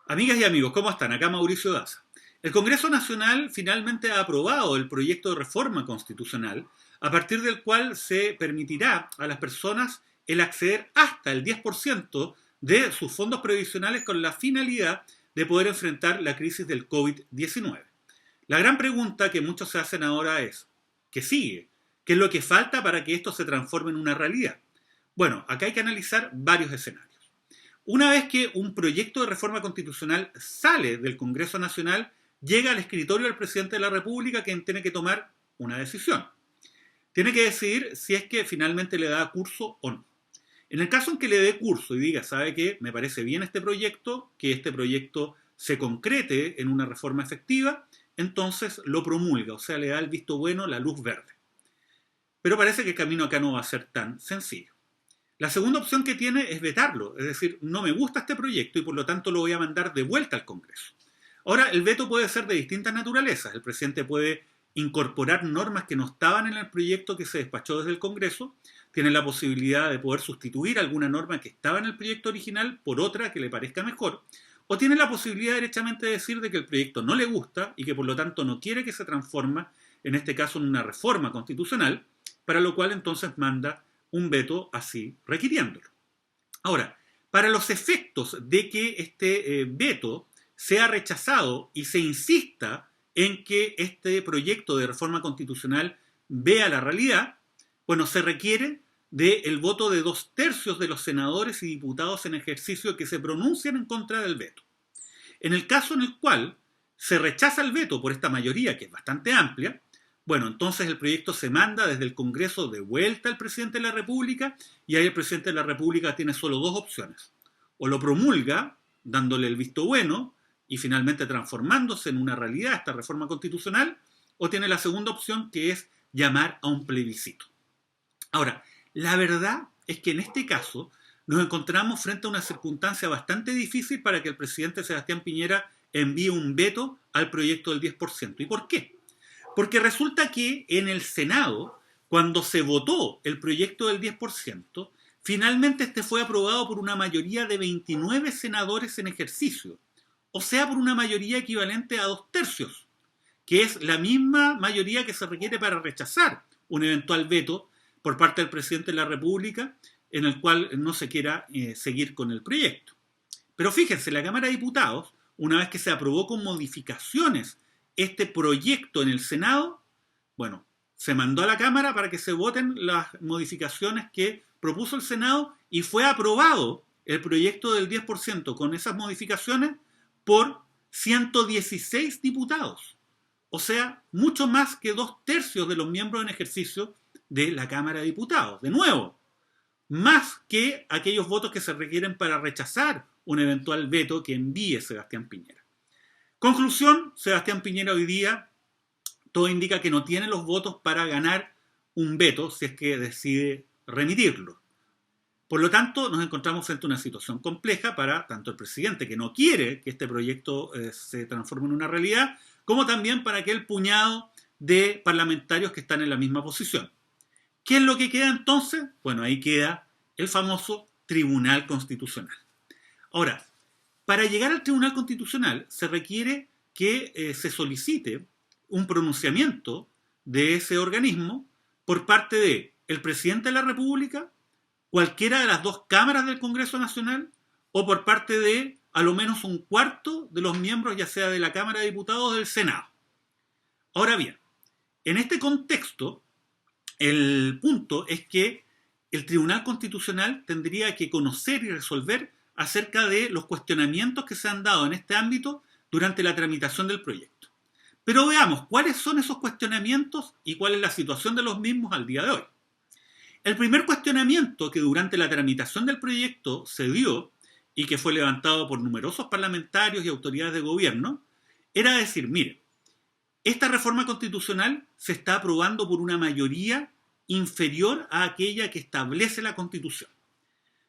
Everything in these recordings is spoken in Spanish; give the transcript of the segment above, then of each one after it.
Amigas y amigos, ¿cómo están? Acá Mauricio Daza. El Congreso Nacional finalmente ha aprobado el proyecto de reforma constitucional, a partir del cual se permitirá a las personas el acceder hasta el 10% de sus fondos previsionales con la finalidad de poder enfrentar la crisis del COVID-19. La gran pregunta que muchos se hacen ahora es, ¿qué sigue? ¿Qué es lo que falta para que esto se transforme en una realidad? Bueno, acá hay que analizar varios escenarios. Una vez que un proyecto de reforma constitucional sale del Congreso Nacional, llega al escritorio del presidente de la República, quien tiene que tomar una decisión. Tiene que decidir si es que finalmente le da curso o no. En el caso en que le dé curso y diga, ¿sabe qué? Me parece bien este proyecto, que este proyecto se concrete en una reforma efectiva, entonces lo promulga, o sea, le da el visto bueno, la luz verde. Pero parece que el camino acá no va a ser tan sencillo. La segunda opción que tiene es vetarlo, es decir, no me gusta este proyecto y por lo tanto lo voy a mandar de vuelta al Congreso. Ahora, el veto puede ser de distintas naturalezas. El presidente puede incorporar normas que no estaban en el proyecto que se despachó desde el Congreso, tiene la posibilidad de poder sustituir alguna norma que estaba en el proyecto original por otra que le parezca mejor, o tiene la posibilidad derechamente de decir de que el proyecto no le gusta y que por lo tanto no quiere que se transforme, en este caso en una reforma constitucional, para lo cual entonces manda un veto así requiriéndolo. Ahora, para los efectos de que este veto sea rechazado y se insista en que este proyecto de reforma constitucional vea la realidad, bueno, se requiere del voto de 2/3 de los senadores y diputados en ejercicio que se pronuncian en contra del veto. En el caso en el cual se rechaza el veto por esta mayoría, que es bastante amplia, bueno, entonces el proyecto se manda desde el Congreso de vuelta al presidente de la República y ahí el presidente de la República tiene solo dos opciones. O lo promulga, dándole el visto bueno y finalmente transformándose en una realidad esta reforma constitucional, o tiene la segunda opción, que es llamar a un plebiscito. Ahora, la verdad es que en este caso nos encontramos frente a una circunstancia bastante difícil para que el presidente Sebastián Piñera envíe un veto al proyecto del 10%. ¿Y por qué? Porque resulta que en el Senado, cuando se votó el proyecto del 10%, finalmente este fue aprobado por una mayoría de 29 senadores en ejercicio, o sea, por una mayoría equivalente a 2/3, que es la misma mayoría que se requiere para rechazar un eventual veto por parte del presidente de la República en el cual no se quiera seguir con el proyecto. Pero fíjense, la Cámara de Diputados, una vez que se aprobó con modificaciones este proyecto en el Senado, bueno, se mandó a la Cámara para que se voten las modificaciones que propuso el Senado y fue aprobado el proyecto del 10% con esas modificaciones por 116 diputados. O sea, mucho más que 2/3 de los miembros en ejercicio de la Cámara de Diputados. De nuevo, más que aquellos votos que se requieren para rechazar un eventual veto que envíe Sebastián Piñera. Conclusión, Sebastián Piñera hoy día todo indica que no tiene los votos para ganar un veto si es que decide remitirlo. Por lo tanto, nos encontramos frente a una situación compleja para tanto el presidente, que no quiere que este proyecto se transforme en una realidad, como también para aquel puñado de parlamentarios que están en la misma posición. ¿Qué es lo que queda entonces? Bueno, ahí queda el famoso Tribunal Constitucional. Ahora, para llegar al Tribunal Constitucional se requiere que se solicite un pronunciamiento de ese organismo por parte del presidente de la República, cualquiera de las dos cámaras del Congreso Nacional, o por parte de a lo menos un cuarto de los miembros, ya sea de la Cámara de Diputados o del Senado. Ahora bien, en este contexto, el punto es que el Tribunal Constitucional tendría que conocer y resolver acerca de los cuestionamientos que se han dado en este ámbito durante la tramitación del proyecto. Pero veamos cuáles son esos cuestionamientos y cuál es la situación de los mismos al día de hoy. El primer cuestionamiento que durante la tramitación del proyecto se dio y que fue levantado por numerosos parlamentarios y autoridades de gobierno era decir, mire, esta reforma constitucional se está aprobando por una mayoría inferior a aquella que establece la Constitución.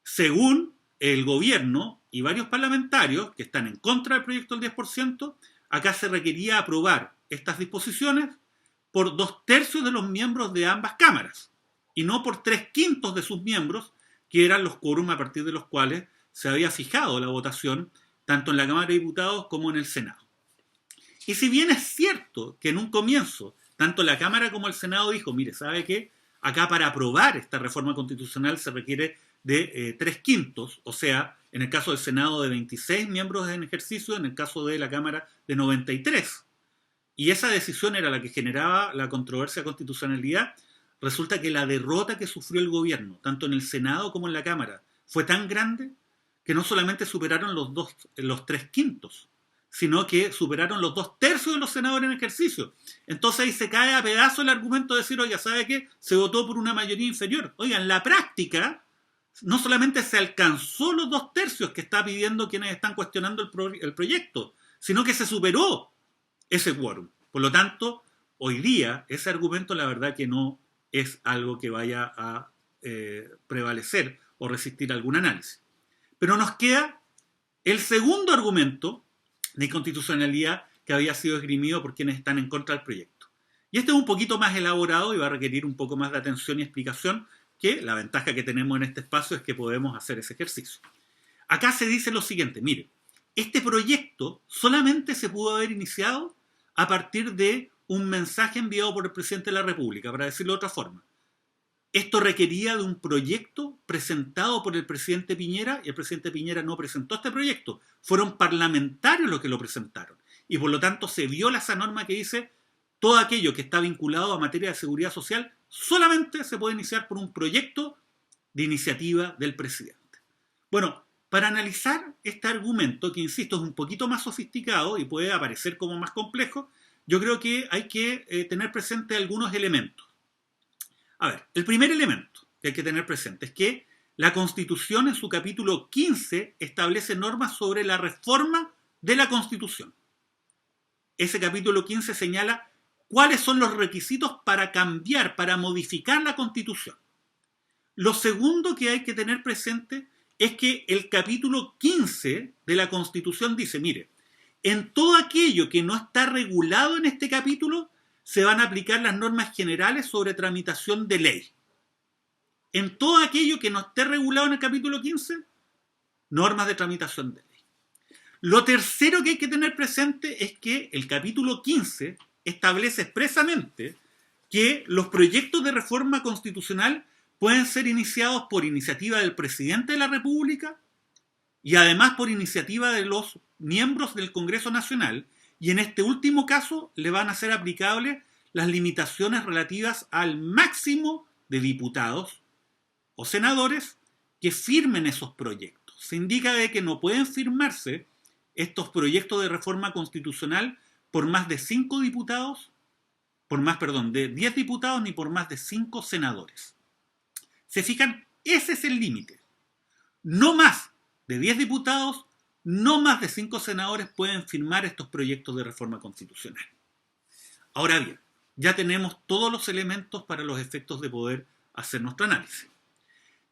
Según el gobierno y varios parlamentarios que están en contra del proyecto del 10%, acá se requería aprobar estas disposiciones por 2/3 de los miembros de ambas cámaras y no por 3/5 de sus miembros, que eran los quórum a partir de los cuales se había fijado la votación tanto en la Cámara de Diputados como en el Senado. Y si bien es cierto que en un comienzo, tanto la Cámara como el Senado dijo, mire, ¿sabe qué? Acá para aprobar esta reforma constitucional se requiere de 3/5, o sea, en el caso del Senado de 26 miembros en ejercicio, en el caso de la Cámara de 93. Y esa decisión era la que generaba la controversia de constitucionalidad. Resulta que la derrota que sufrió el gobierno, tanto en el Senado como en la Cámara, fue tan grande que no solamente superaron los 3/5, sino que superaron los 2/3 de los senadores en ejercicio. Entonces ahí se cae a pedazos el argumento de decir, oiga, ¿sabe qué? Se votó por una mayoría inferior. Oiga, en la práctica, no solamente se alcanzó los 2/3 que está pidiendo quienes están cuestionando el proyecto, sino que se superó ese quórum. Por lo tanto, hoy día ese argumento la verdad que no es algo que vaya a prevalecer o resistir algún análisis. Pero nos queda el segundo argumento de inconstitucionalidad que había sido esgrimido por quienes están en contra del proyecto. Y este es un poquito más elaborado y va a requerir un poco más de atención y explicación, que la ventaja que tenemos en este espacio es que podemos hacer ese ejercicio. Acá se dice lo siguiente, mire, este proyecto solamente se pudo haber iniciado a partir de un mensaje enviado por el presidente de la República, para decirlo de otra forma. Esto requería de un proyecto presentado por el presidente Piñera, y el presidente Piñera no presentó este proyecto. Fueron parlamentarios los que lo presentaron. Y por lo tanto se viola esa norma que dice todo aquello que está vinculado a materia de seguridad social solamente se puede iniciar por un proyecto de iniciativa del presidente. Bueno, para analizar este argumento, que insisto es un poquito más sofisticado y puede aparecer como más complejo, yo creo que hay que tener presente algunos elementos. A ver, el primer elemento que hay que tener presente es que la Constitución en su capítulo 15 establece normas sobre la reforma de la Constitución. Ese capítulo 15 señala cuáles son los requisitos para cambiar, para modificar la Constitución. Lo segundo que hay que tener presente es que el capítulo 15 de la Constitución dice, mire, en todo aquello que no está regulado en este capítulo, se van a aplicar las normas generales sobre tramitación de ley. En todo aquello que no esté regulado en el capítulo 15, normas de tramitación de ley. Lo tercero que hay que tener presente es que el capítulo 15 establece expresamente que los proyectos de reforma constitucional pueden ser iniciados por iniciativa del presidente de la República y además por iniciativa de los miembros del Congreso Nacional, y en este último caso le van a ser aplicables las limitaciones relativas al máximo de diputados o senadores que firmen esos proyectos. Se indica de que no pueden firmarse estos proyectos de reforma constitucional por más de 5 diputados, de 10 diputados ni por más de 5 senadores. ¿Se fijan? Ese es el límite. No más de 10 diputados, no más de 5 senadores pueden firmar estos proyectos de reforma constitucional. Ahora bien, ya tenemos todos los elementos para los efectos de poder hacer nuestro análisis.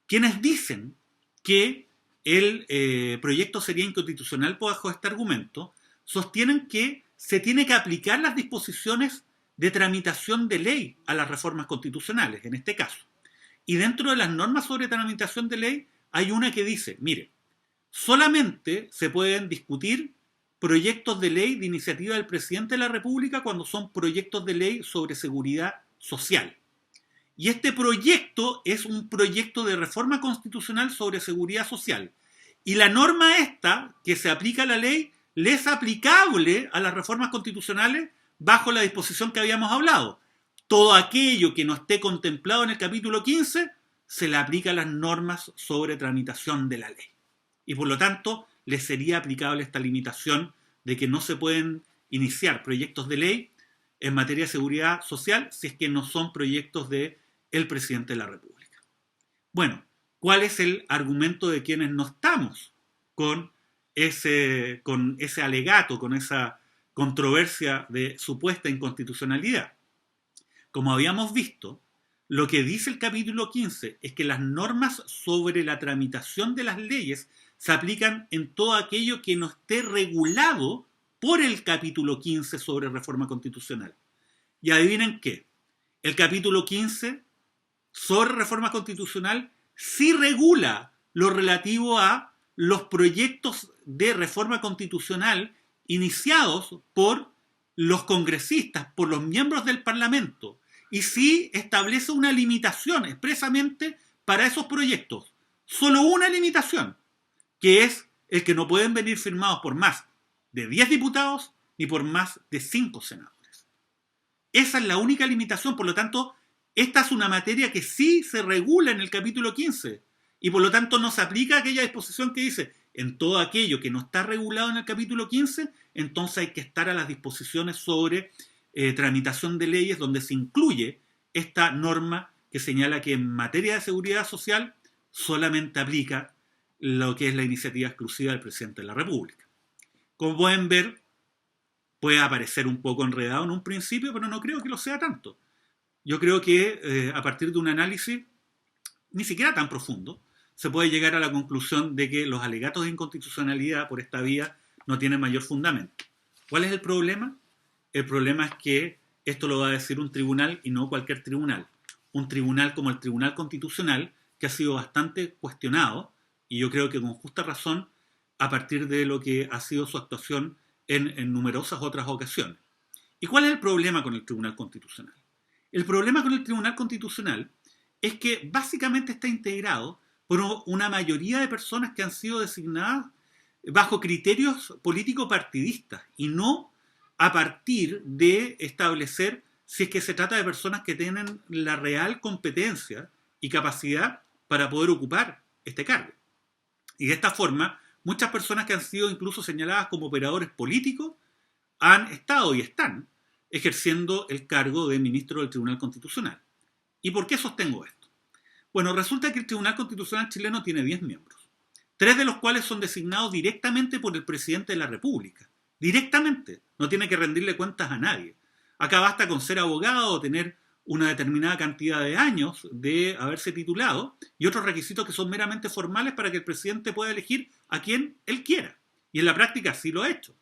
Quienes dicen que el proyecto sería inconstitucional bajo este argumento, sostienen que se tiene que aplicar las disposiciones de tramitación de ley a las reformas constitucionales, en este caso. Y dentro de las normas sobre tramitación de ley hay una que dice, mire, solamente se pueden discutir proyectos de ley de iniciativa del presidente de la República cuando son proyectos de ley sobre seguridad social. Y este proyecto es un proyecto de reforma constitucional sobre seguridad social. Y la norma esta, que se aplica a la ley, le es aplicable a las reformas constitucionales bajo la disposición que habíamos hablado. Todo aquello que no esté contemplado en el capítulo 15 se le aplica a las normas sobre tramitación de la ley. Y por lo tanto, le sería aplicable esta limitación de que no se pueden iniciar proyectos de ley en materia de seguridad social si es que no son proyectos del presidente de la República. Bueno, ¿cuál es el argumento de quienes no estamos con ese alegato, con esa controversia de supuesta inconstitucionalidad? Como habíamos visto, lo que dice el capítulo 15 es que las normas sobre la tramitación de las leyes se aplican en todo aquello que no esté regulado por el capítulo 15 sobre reforma constitucional. Y adivinen qué, el capítulo 15 sobre reforma constitucional sí regula lo relativo a los proyectos de reforma constitucional iniciados por los congresistas, por los miembros del Parlamento, y sí establece una limitación expresamente para esos proyectos. Solo una limitación, que es el que no pueden venir firmados por más de 10 diputados ni por más de 5 senadores. Esa es la única limitación, por lo tanto, esta es una materia que sí se regula en el capítulo 15 y por lo tanto no se aplica aquella disposición que dice en todo aquello que no está regulado en el capítulo 15, entonces hay que estar a las disposiciones sobre tramitación de leyes donde se incluye esta norma que señala que en materia de seguridad social solamente aplica lo que es la iniciativa exclusiva del presidente de la República. Como pueden ver, puede aparecer un poco enredado en un principio, pero no creo que lo sea tanto. Yo creo que a partir de un análisis ni siquiera tan profundo, se puede llegar a la conclusión de que los alegatos de inconstitucionalidad por esta vía no tienen mayor fundamento. ¿Cuál es el problema? El problema es que esto lo va a decir un tribunal y no cualquier tribunal. Un tribunal como el Tribunal Constitucional, que ha sido bastante cuestionado, y yo creo que con justa razón, a partir de lo que ha sido su actuación en numerosas otras ocasiones. ¿Y cuál es el problema con el Tribunal Constitucional? El problema con el Tribunal Constitucional es que básicamente está integrado por una mayoría de personas que han sido designadas bajo criterios político-partidistas y no a partir de establecer si es que se trata de personas que tienen la real competencia y capacidad para poder ocupar este cargo. Y de esta forma, muchas personas que han sido incluso señaladas como operadores políticos han estado y están ejerciendo el cargo de ministro del Tribunal Constitucional. ¿Y por qué sostengo esto? Bueno, resulta que el Tribunal Constitucional chileno tiene 10 miembros, 3 de los cuales son designados directamente por el presidente de la República. Directamente, no tiene que rendirle cuentas a nadie. Acá basta con ser abogado o tener una determinada cantidad de años de haberse titulado y otros requisitos que son meramente formales para que el presidente pueda elegir a quien él quiera. Y en la práctica sí lo ha hecho.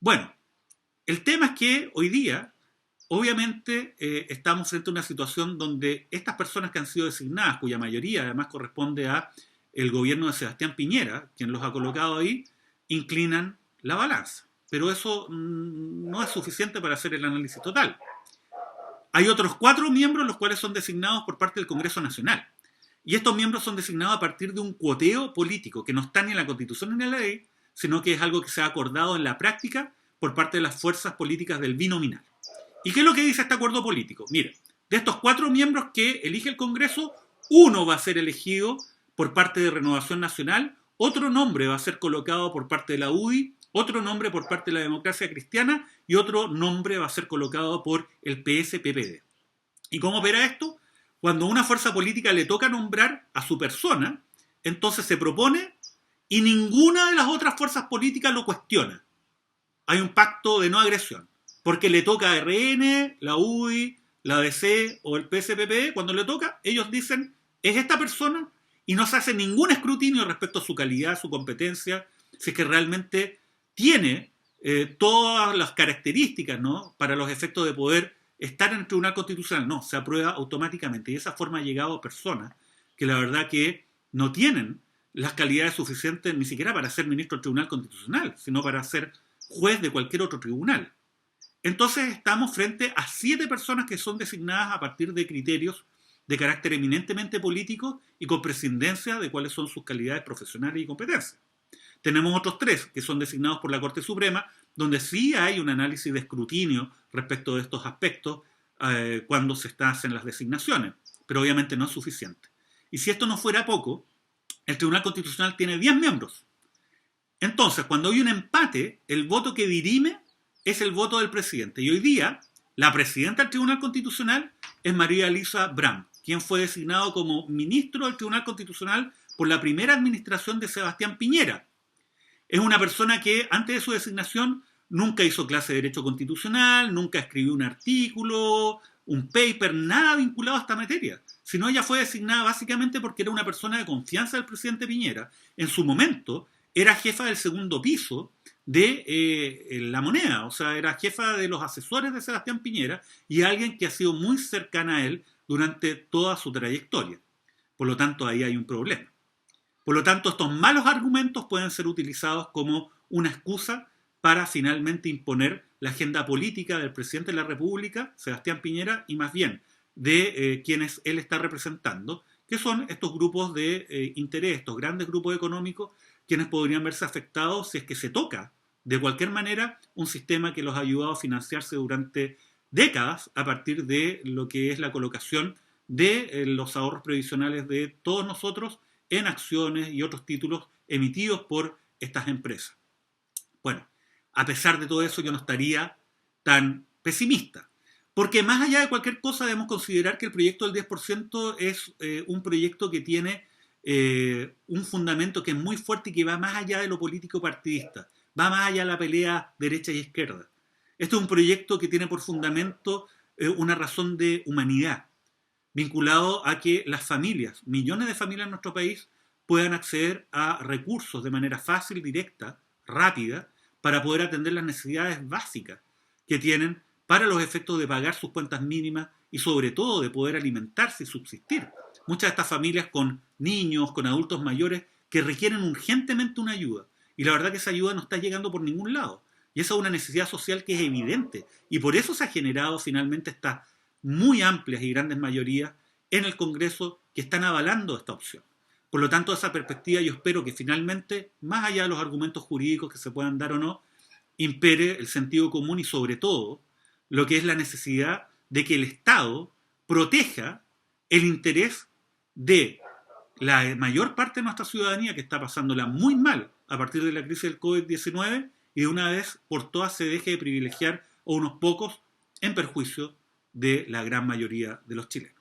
Bueno, el tema es que hoy día, obviamente, estamos frente a una situación donde estas personas que han sido designadas, cuya mayoría además corresponde a el gobierno de Sebastián Piñera, quien los ha colocado ahí, inclinan la balanza. Pero eso no es suficiente para hacer el análisis total. Hay otros 4 miembros los cuales son designados por parte del Congreso Nacional. Y estos miembros son designados a partir de un cuoteo político que no está ni en la Constitución ni en la ley, sino que es algo que se ha acordado en la práctica por parte de las fuerzas políticas del binominal. ¿Y qué es lo que dice este acuerdo político? Mire, de estos 4 miembros que elige el Congreso, uno va a ser elegido por parte de Renovación Nacional, otro nombre va a ser colocado por parte de la UDI, otro nombre por parte de la Democracia Cristiana y otro nombre va a ser colocado por el PS-PPD. ¿Y cómo opera esto? Cuando a una fuerza política le toca nombrar a su persona, entonces se propone y ninguna de las otras fuerzas políticas lo cuestiona. Hay un pacto de no agresión, porque le toca a RN, la UDI, la DC o el PSPP, cuando le toca, ellos dicen, es esta persona, y no se hace ningún escrutinio respecto a su calidad, su competencia, si es que realmente tiene todas las características, ¿no?, para los efectos de poder estar en el Tribunal Constitucional. No, se aprueba automáticamente, y de esa forma ha llegado a personas que la verdad que no tienen las calidades suficientes ni siquiera para ser ministro del Tribunal Constitucional, sino para ser juez de cualquier otro tribunal. Entonces estamos frente a 7 personas que son designadas a partir de criterios de carácter eminentemente político y con prescindencia de cuáles son sus calidades profesionales y competencias. Tenemos otros 3 que son designados por la Corte Suprema, donde sí hay un análisis de escrutinio respecto de estos aspectos cuando se hacen las designaciones, pero obviamente no es suficiente. Y si esto no fuera poco, el Tribunal Constitucional tiene 10 miembros. Entonces, cuando hay un empate, el voto que dirime es el voto del presidente. Y hoy día, la presidenta del Tribunal Constitucional es María Elisa Bram, quien fue designado como ministro del Tribunal Constitucional por la primera administración de Sebastián Piñera. Es una persona que, antes de su designación, nunca hizo clase de Derecho Constitucional, nunca escribió un artículo, un paper, nada vinculado a esta materia. Sino ella fue designada básicamente porque era una persona de confianza del presidente Piñera. En su momento, era jefa del segundo piso de La Moneda, o sea, era jefa de los asesores de Sebastián Piñera y alguien que ha sido muy cercana a él durante toda su trayectoria. Por lo tanto, ahí hay un problema. Por lo tanto, estos malos argumentos pueden ser utilizados como una excusa para finalmente imponer la agenda política del presidente de la República, Sebastián Piñera, y más bien de quienes él está representando, que son estos grupos de interés, estos grandes grupos económicos, quienes podrían verse afectados si es que se toca de cualquier manera un sistema que los ha ayudado a financiarse durante décadas a partir de lo que es la colocación de los ahorros previsionales de todos nosotros en acciones y otros títulos emitidos por estas empresas. Bueno, a pesar de todo eso, yo no estaría tan pesimista, porque más allá de cualquier cosa debemos considerar que el proyecto del 10% es un proyecto que tiene un fundamento que es muy fuerte y que va más allá de lo político partidista, va más allá de la pelea derecha y izquierda. Este es un proyecto que tiene por fundamento una razón de humanidad, vinculado a que las familias, millones de familias en nuestro país, puedan acceder a recursos de manera fácil, directa, rápida, para poder atender las necesidades básicas que tienen para los efectos de pagar sus cuentas mínimas y sobre todo de poder alimentarse y subsistir. Muchas de estas familias con niños, con adultos mayores, que requieren urgentemente una ayuda. Y la verdad que esa ayuda no está llegando por ningún lado. Y esa es una necesidad social que es evidente. Y por eso se ha generado finalmente estas muy amplias y grandes mayorías en el Congreso que están avalando esta opción. Por lo tanto, esa perspectiva yo espero que finalmente, más allá de los argumentos jurídicos que se puedan dar o no, impere el sentido común y sobre todo lo que es la necesidad de que el Estado proteja el interés de la mayor parte de nuestra ciudadanía que está pasándola muy mal a partir de la crisis del COVID-19 y de una vez por todas se deje de privilegiar a unos pocos en perjuicio de la gran mayoría de los chilenos.